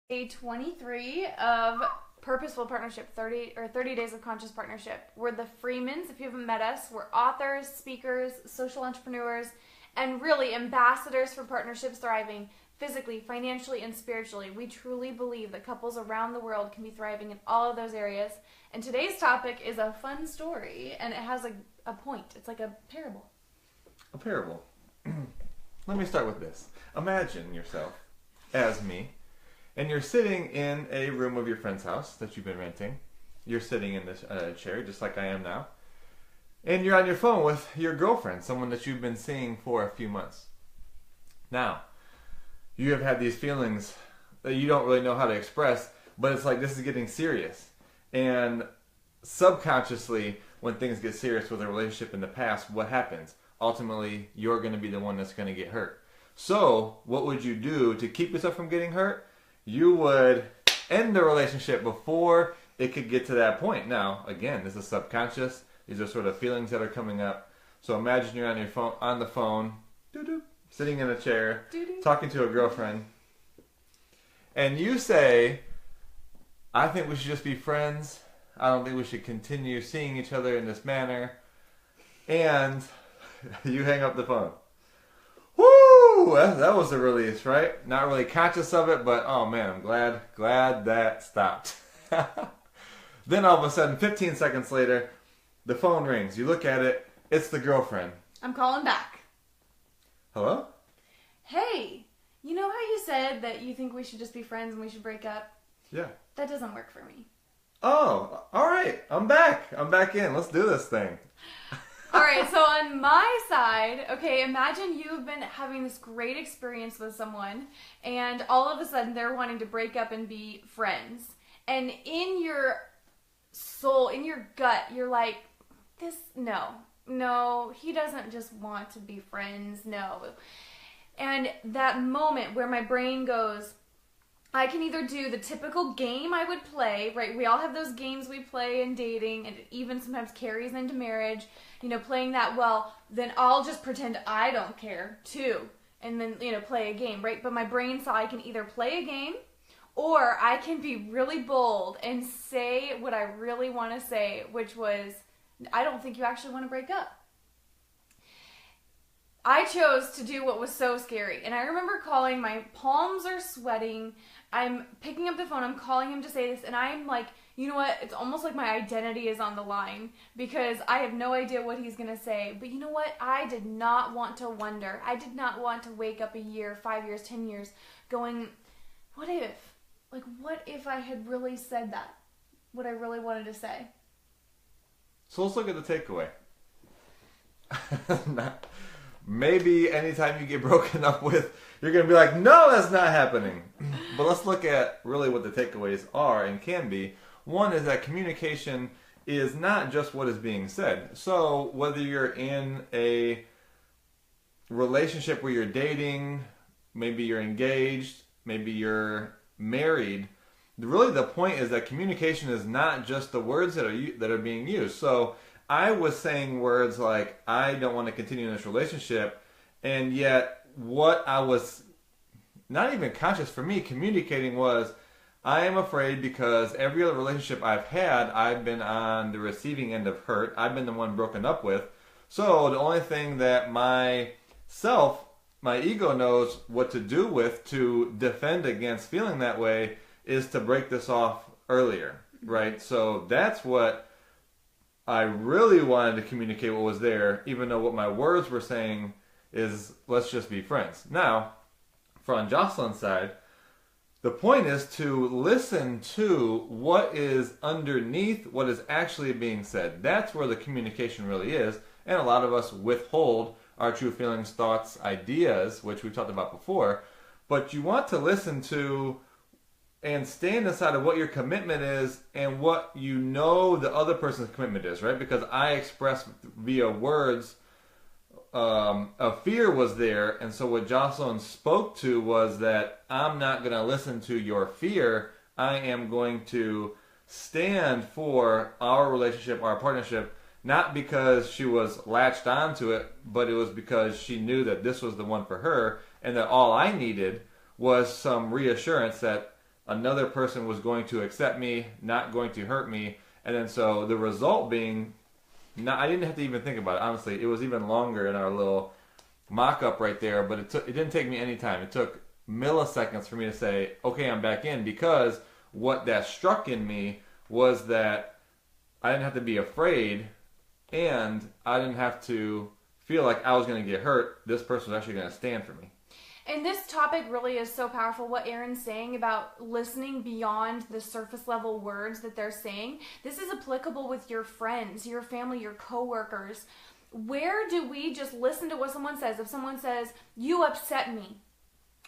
Day 23 of Purposeful Partnership, 30 Days of Conscious Partnership. We're the Freemans. If you haven't met us, we're authors, speakers, social entrepreneurs, and really ambassadors for partnerships thriving physically, financially, and spiritually. We truly believe that couples around the world can be thriving in all of those areas. And today's topic is a fun story, and it has a point. It's like a parable. A parable. Let me start with this. Imagine yourself as me, and you're sitting in a room of your friend's house that you've been renting. You're sitting in this chair, just like I am now. And you're on your phone with your girlfriend, someone that you've been seeing for a few months. Now, you have had these feelings that you don't really know how to express, but it's like this is getting serious. And subconsciously, when things get serious with a relationship in the past, what happens? Ultimately, you're going to be the one that's going to get hurt. So, what would you do to keep yourself from getting hurt? You would end the relationship before it could get to that point. Now, again, this is subconscious. These are sort of feelings that are coming up. So imagine you're on your phone, on the phone, sitting in a chair, talking to a girlfriend, and you say, "I think we should just be friends. I don't think we should continue seeing each other in this manner." And you hang up the phone. Woo! That was a release, right? Not really conscious of it, but oh man, I'm glad that stopped. Then all of a sudden, 15 seconds later, the phone rings. You look at it, it's the girlfriend. I'm calling back. Hello? Hey, you know how you said that you think we should just be friends and we should break up? Yeah. That doesn't work for me. Oh, all right. I'm back. I'm back in. Let's do this thing. All right, so on my side, okay, imagine you've been having this great experience with someone, and all of a sudden they're wanting to break up and be friends. And in your soul, in your gut, you're like, no, he doesn't just want to be friends, no. And that moment where my brain goes, I can either do the typical game I would play, right? We all have those games we play in dating, and it even sometimes carries into marriage. You know, playing that, well, then I'll just pretend I don't care, too. And then, play a game, right? But my brain saw I can either play a game, or I can be really bold and say what I really want to say, which was, I don't think you actually want to break up. I chose to do what was so scary. And I remember calling, my palms are sweating. I'm picking up the phone, I'm calling him to say this, and I'm like, you know what, it's almost like my identity is on the line because I have no idea what he's going to say. But you know what, I did not want to wonder. I did not want to wake up a year, 5 years, 10 years going, what if? Like, what if I had really said that? What I really wanted to say. So let's look at the takeaway. Maybe anytime you get broken up with, you're going to be like, no, that's not happening. But let's look at really what the takeaways are and can be. One is that communication is not just what is being said. So whether you're in a relationship where you're dating, maybe you're engaged, maybe you're married, really the point is that communication is not just the words that are being used. So I was saying words like, I don't want to continue in this relationship, and yet what I was not even conscious for me communicating was, I am afraid because every other relationship I've had, I've been on the receiving end of hurt. I've been the one broken up with. So the only thing that my ego knows what to do with to defend against feeling that way is to break this off earlier, right? So that's what I really wanted to communicate what was there, even though what my words were saying is, let's just be friends. Now, on Jocelyn's side, the point is to listen to what is underneath what is actually being said. That's where the communication really is. And a lot of us withhold our true feelings, thoughts, ideas, which we've talked about before. But you want to listen to and stand inside of what your commitment is and what you know the other person's commitment is, right? Because I expressed via words a fear was there, and so what Jocelyn spoke to was that I'm not going to listen to your fear. I am going to stand for our relationship, our partnership, not because she was latched onto it, but it was because she knew that this was the one for her, and that all I needed was some reassurance that another person was going to accept me, not going to hurt me. And then so the result being, I didn't have to even think about it. Honestly, it was even longer in our little mock-up right there, but it didn't take me any time. It took milliseconds for me to say, okay, I'm back in, because what that struck in me was that I didn't have to be afraid, and I didn't have to feel like I was going to get hurt. This person was actually going to stand for me. And this topic really is so powerful, what Aaron's saying about listening beyond the surface level words that they're saying. This is applicable with your friends, your family, your coworkers. Where do we just listen to what someone says? If someone says, you upset me,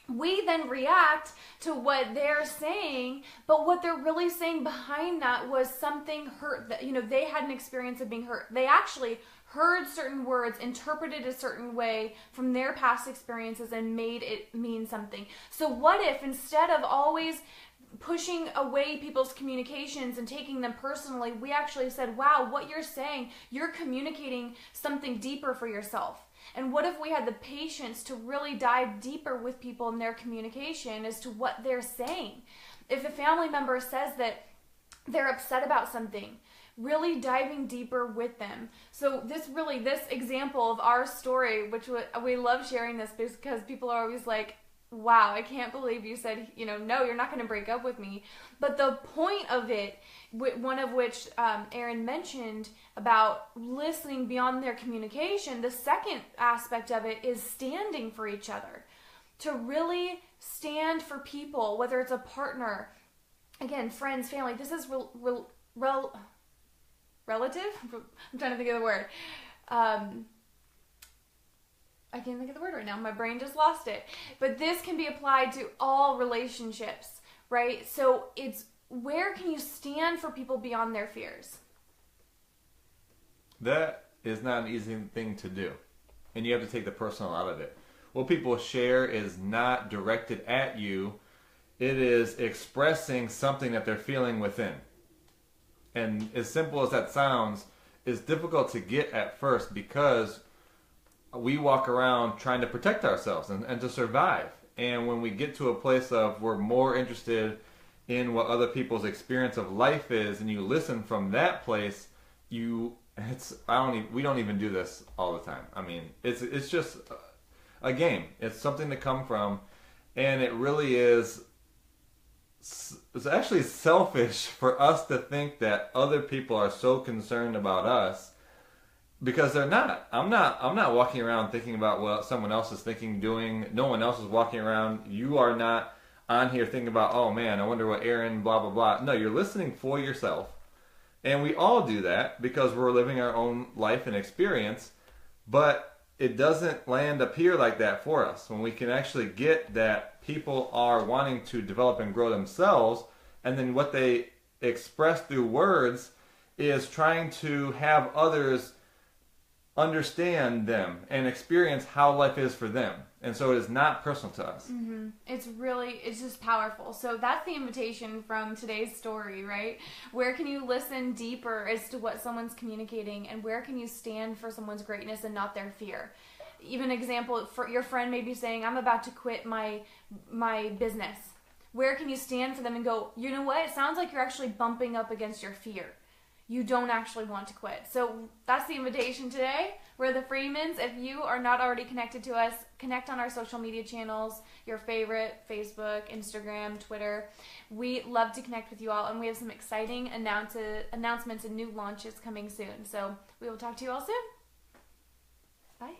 we then react to what they're saying, but what they're really saying behind that was something hurt, that, they had an experience of being hurt. They actually heard certain words, interpreted a certain way from their past experiences, and made it mean something. So what if, instead of always pushing away people's communications and taking them personally, we actually said, wow, what you're saying, you're communicating something deeper for yourself. And what if we had the patience to really dive deeper with people in their communication as to what they're saying? If a family member says that they're upset about something, really diving deeper with them. So this example of our story, which we love sharing this because people are always like, wow, I can't believe you said, no, you're not going to break up with me. But the point of it, one of which Aaron mentioned about listening beyond their communication, the second aspect of it is standing for each other. To really stand for people, whether it's a partner, again, friends, family. This is relative? I'm trying to think of the word. I can't think of the word right now. My brain just lost it. But this can be applied to all relationships, right? So it's, where can you stand for people beyond their fears? That is not an easy thing to do. And you have to take the personal out of it. What people share is not directed at you. It is expressing something that they're feeling within. And as simple as that sounds, it's difficult to get at first, because we walk around trying to protect ourselves and to survive. And when we get to a place of we're more interested in what other people's experience of life is, and you listen from that place, we don't even do this all the time. I mean, it's just a game. It's something to come from, and it really is. It's actually selfish for us to think that other people are so concerned about us, because they're not. I'm not walking around thinking about what someone else is thinking, doing. No one else is walking around. You are not on here thinking about, oh man, I wonder what Aaron, blah, blah, blah. No, you're listening for yourself. And we all do that because we're living our own life and experience. But it doesn't land up here like that for us. When we can actually get that people are wanting to develop and grow themselves, and then what they express through words is trying to have others understand them and experience how life is for them. And so it is not personal to us. Mm-hmm. It's just powerful. So that's the invitation from today's story, right? Where can you listen deeper as to what someone's communicating, and where can you stand for someone's greatness and not their fear? Even example, for your friend may be saying, I'm about to quit my business. Where can you stand for them and go, you know what? It sounds like you're actually bumping up against your fear. You don't actually want to quit. So that's the invitation today. We're the Freemans. If you are not already connected to us, connect on our social media channels, your favorite, Facebook, Instagram, Twitter. We love to connect with you all, and we have some exciting announcements and new launches coming soon. So we will talk to you all soon. Bye.